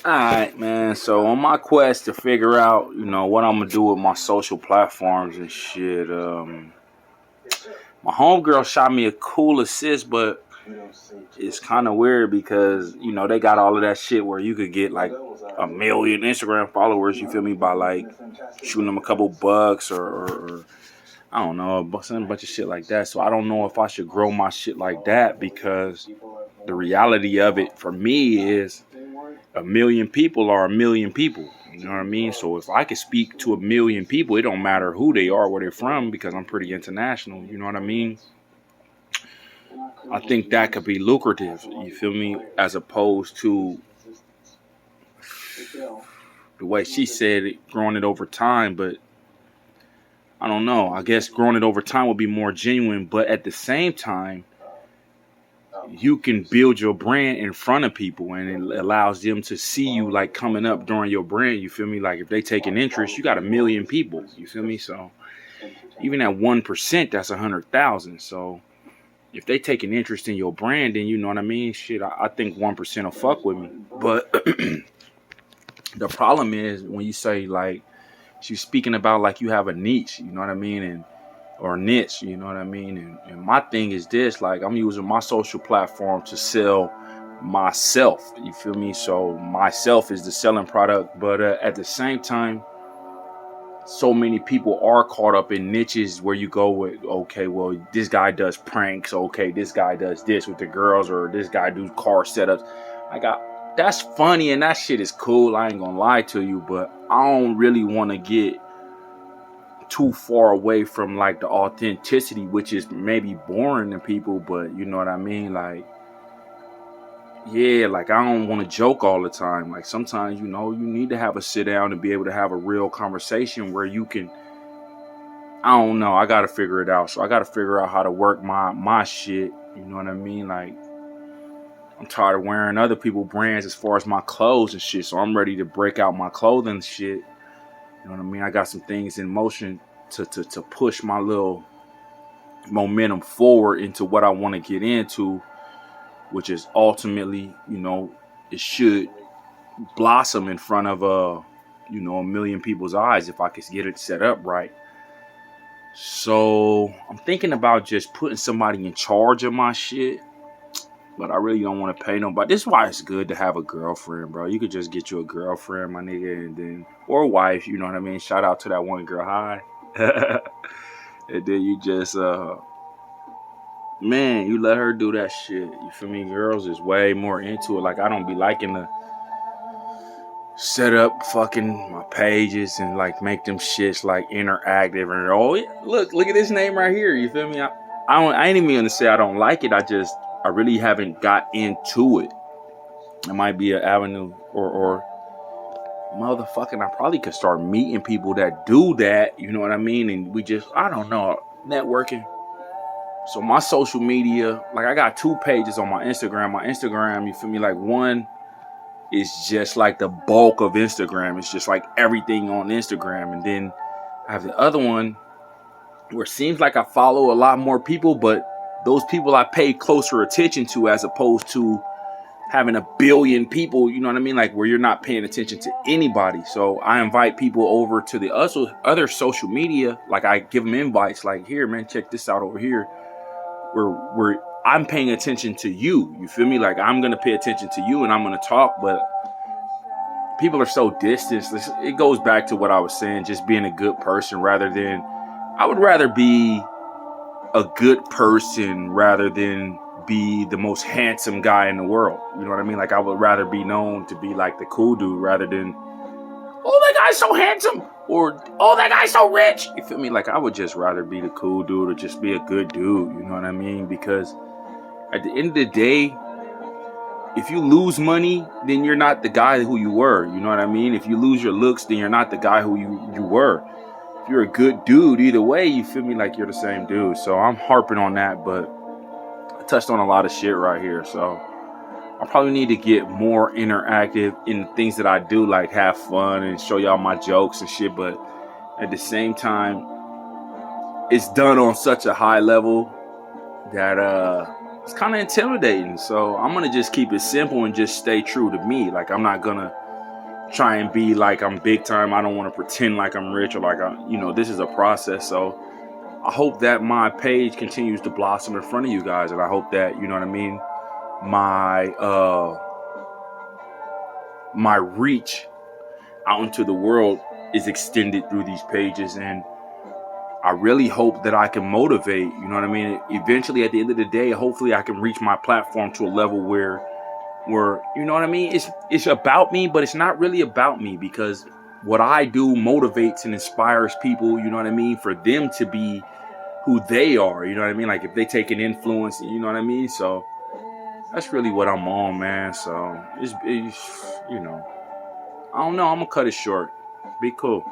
Alright, man. So on my quest to figure out, what I'm gonna do with my social platforms and shit, my homegirl shot me a cool assist, but it's kind of weird because they got all of that shit where you could get like a million Instagram followers. You feel me? By like shooting them a couple bucks or I don't know, a bunch of shit like that. So I don't know if I should grow my shit like that because the reality of it for me is a million people are a million people. You know what I mean? So if I could speak to a million people, it don't matter who they are, where they're from, because I'm pretty international. You know what I mean? I think that could be lucrative. You feel me? As opposed to the way she said it, growing it over time. But I don't know. I guess growing it over time would be more genuine. But at the same time, you can build your brand in front of people and it allows them to see you like coming up during your brand. You feel me? Like if they take an interest, you got a million people. You feel me? So even at 1%, that's 100,000. So if they take an interest in your brand, then you know what I mean? Shit, I think 1% will fuck with me. But the problem is when you say like, she's speaking about like you have a niche, you know what I mean? Or niche, you know what I mean? And my thing is this, like I'm using my social platform to sell myself, you feel me? So myself is the selling product, but at the same time, so many people are caught up in niches where you go with, okay, well, this guy does pranks, okay, this guy does this with the girls, or this guy do car setups. That's funny and that shit is cool, I ain't gonna lie to you, but I don't really want to get too far away from like the authenticity, which is maybe boring to people, but you know what I mean? Like, yeah, like I don't want to joke all the time. Like sometimes, you need to have a sit down and be able to have a real conversation where you can, I don't know, I got to figure it out. So I got to figure out how to work my shit. You know what I mean? Like I'm tired of wearing other people's brands as far as my clothes and shit. So I'm ready to break out my clothing shit. You know what I mean? I got some things in motion to push my little momentum forward into what I want to get into, which is ultimately, it should blossom in front of a million people's eyes if I could get it set up right. So I'm thinking about just putting somebody in charge of my shit, but I really don't want to pay nobody. This is why it's good to have a girlfriend, bro. You could just get you a girlfriend, my nigga, or a wife, you know what I mean? Shout out to that one girl, hi. And then you just, man, you let her do that shit. You feel me? Girls is way more into it. Like, I don't be liking to set up fucking my pages and, like, make them shits, like, interactive. And, look at this name right here. You feel me? I ain't even gonna say I don't like it. I really haven't got into it. It might be an avenue or motherfucking, I probably could start meeting people that do that. You know what I mean? And we just, I don't know, networking. So my social media, like I got 2 pages on my Instagram. My Instagram, you feel me? Like one is just like the bulk of Instagram. It's just like everything on Instagram. And then I have the other one where it seems like I follow a lot more people, but those people I pay closer attention to as opposed to having a billion people, you know what I mean? Like where you're not paying attention to anybody. So I invite people over to the other social media. Like I give them invites like, here, man, check this out over here. Where I'm paying attention to you. You feel me? Like I'm going to pay attention to you and I'm going to talk, but people are so distant. It goes back to what I was saying, just being a good person I would rather be a good person rather than be the most handsome guy in the world. You know what I mean? Like I would rather be known to be like the cool dude rather than, oh, that guy's so handsome, or oh, that guy's so rich. You feel me? Like I would just rather be the cool dude or just be a good dude. You know what I mean? Because at the end of the day, if you lose money, then you're not the guy who you were. You know what I mean? If you lose your looks, then you're not the guy who you were. If you're a good dude, either way, you feel me? Like you're the same dude. So I'm harping on that, but I touched on a lot of shit right here. So I probably need to get more interactive in the things that I do, like have fun and show y'all my jokes and shit. But at the same time, it's done on such a high level that it's kind of intimidating. So I'm going to just keep it simple and just stay true to me. Like I'm not going to try and be like I'm big time. I don't want to pretend like I'm rich or like this is a process. So I hope that my page continues to blossom in front of you guys, and I hope that, you know what I mean, my reach out into the world is extended through these pages. And I really hope that I can motivate, you know what I mean? Eventually, at the end of the day, hopefully I can reach my platform to a level where you know what I mean? It's about me, but it's not really about me, because what I do motivates and inspires people, you know what I mean, for them to be who they are, you know what I mean? Like if they take an influence, you know what I mean? So that's really what I'm on, man. So it's I don't know. I'm gonna cut it short. Be cool.